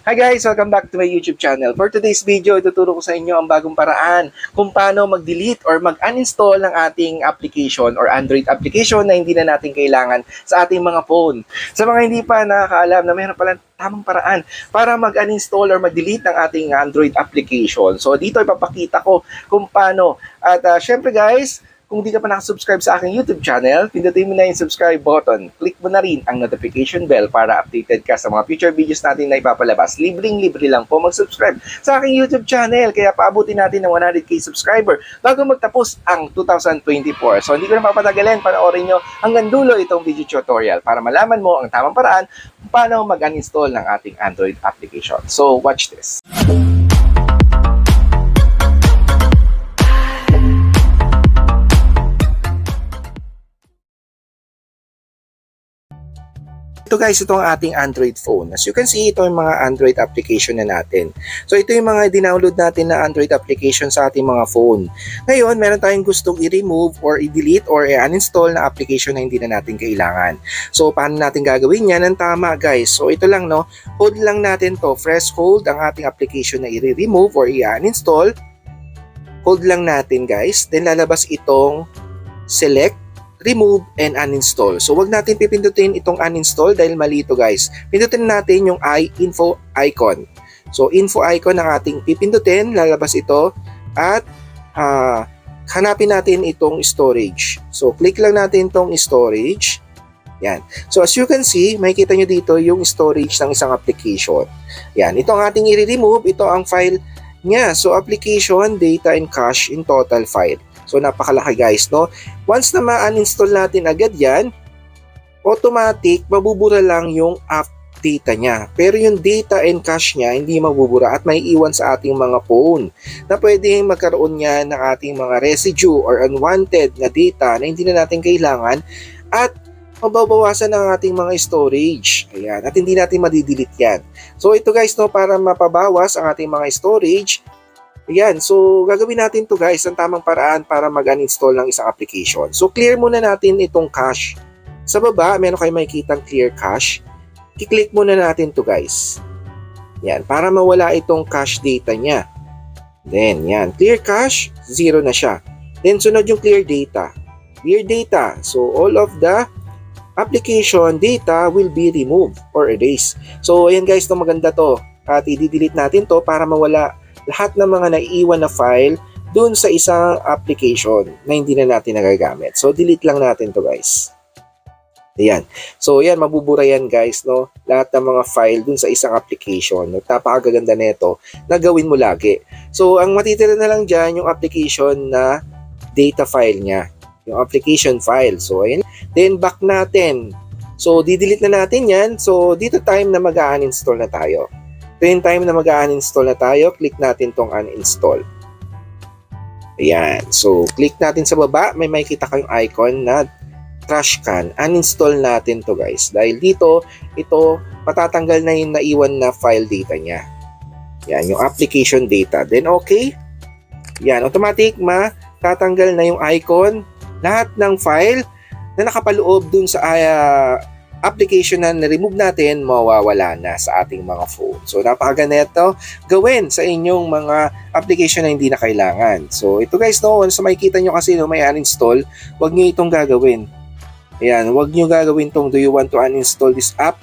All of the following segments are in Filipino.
Hi guys! Welcome back to my YouTube channel. For today's video, ituturo ko sa inyo ang bagong paraan kung paano mag-delete or mag-uninstall ng ating application or Android application na hindi na natin kailangan sa ating mga phone. Sa mga hindi pa nakakaalam na mayroon palang tamang paraan para mag-uninstall or mag-delete ng ating Android application. So dito ipapakita ko kung paano. At syempre guys, kung di ka pa nakasubscribe sa aking YouTube channel, pindutin mo na yung subscribe button. Click mo na rin ang notification bell para updated ka sa mga future videos natin na ipapalabas. Libreng-libre lang po mag-subscribe sa aking YouTube channel. Kaya paabutin natin ng 100k subscriber bago magtapos ang 2024. So hindi ko na papatagalin, panoorin nyo hanggang dulo itong video tutorial para malaman mo ang tamang paraan kung paano mag-uninstall ng ating Android application. So watch this. Ito guys, ito ang ating Android phone. As you can see, ito yung mga Android application na natin. So ito yung mga dinownload natin na Android application sa ating mga phone. Ngayon, meron tayong gustong i-remove or i-delete or i-uninstall na application na hindi na natin kailangan. So paano natin gagawin yan? Ang tama guys. So ito lang no, hold lang natin to. Press hold ang ating application na i-remove or i-uninstall. Hold lang natin guys. Then lalabas itong select, remove, and uninstall. So, wag natin pipindutin itong uninstall dahil mali ito guys. Pindutin natin yung info icon. So, info icon ang ating pipindutin, lalabas ito, at hanapin natin itong storage. So, click lang natin itong storage. Yan. So, as you can see, makikita nyo dito yung storage ng isang application. Yan. Ito ang ating i-remove. Ito ang file niya. So, application, data, and cache in total file. So, napakalaki guys, no? Once na ma-uninstall natin agad yan, automatic, mabubura lang yung app data niya. Pero yung data and cache niya, hindi mabubura at may iwan sa ating mga phone na pwedeng magkaroon niya ng ating mga residue or unwanted na data na hindi na natin kailangan at mababawasan ang ating mga storage. Ayan, at hindi natin madidelete yan. So, ito guys, no, para mapabawas ang ating mga storage, ayan, so gagawin natin to guys, ang tamang paraan para mag-uninstall ng isang application. So clear muna natin itong cache. Sa baba, meron kayo makikitang clear cache. I-click muna natin to guys. Yan, para mawala itong cache data niya. Then, yan, clear cache, 0 na siya. Then sunod yung clear data. Clear data, so all of the application data will be removed or erased. So ayan guys, to maganda to. At i-delete natin to para mawala lahat ng mga naiiwan na file dun sa isang application na hindi na natin nagagamit. So, delete lang natin to guys. Ayan. So, ayan, mabubura yan guys, no? Lahat ng mga file dun sa isang application. Napakaganda nito na gawin mo lagi. So, ang matitira na lang dyan, yung application na data file niya. Yung application file. So, ayan. Then, back natin. So, didelete na natin yan. So, dito time na mag-uninstall na tayo. Ito yung time na mag-uninstall na tayo, click natin tong uninstall. Ayan. So, click natin sa baba, may makikita kayong icon na trash can. Uninstall natin to guys. Dahil dito, ito, matatanggal na yung naiwan na file data niya. Yan, yung application data. Then, okay. Yan, automatic, matatanggal na yung icon. Lahat ng file na nakapaloob dun sa application na na-remove natin, mawawala na sa ating mga phone. So, napakaganda ito gawin sa inyong mga application na hindi na kailangan. So, ito guys, no, once makikita nyo kasi no, may uninstall, huwag nyo itong gagawin. Ayan, huwag nyo gagawin itong do you want to uninstall this app?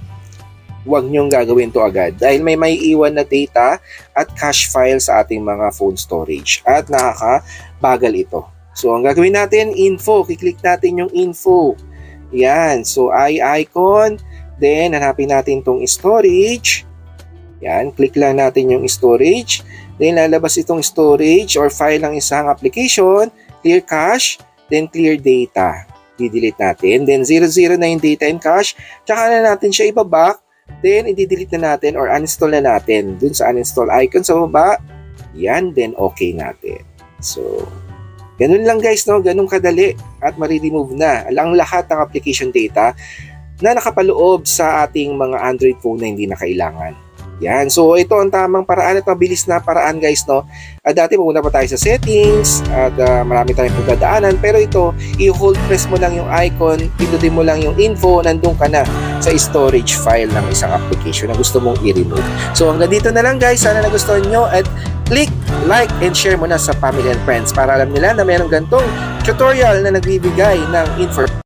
Huwag nyo gagawin to agad dahil may iwan na data at cache file sa ating mga phone storage at nakakabagal ito. So, ang gagawin natin, info. Kiklik natin yung info. Yan. So, icon. Then, hanapin natin itong storage. Yan. Click lang natin yung storage. Then, lalabas itong storage or file ng isang application. Clear cache. Then, clear data. I-delete natin. Then, 00 na yung data and cache. Tsaka na natin siya ibaback. Then, i-delete na natin or uninstall na natin. Dun sa uninstall icon sa baba. Yan. Then, okay natin. So, ganun lang guys, no? Ganun kadali at ma-remove na ang lahat ng application data na nakapaloob sa ating mga Android phone na hindi na kailangan. Yan. So, ito ang tamang paraan at mabilis na paraan guys, no? Dati pupunta pa tayo sa settings at marami tayong pagdadaanan. Pero ito, i-hold press mo lang yung icon, pindutin mo lang yung info, nandun ka na sa storage file ng isang application na gusto mong i-remove. So, hanggang dito na lang guys. Sana nagustuhan nyo at click, like, and share mo na sa family and friends para alam nila na mayroong gantong tutorial na nagbibigay ng information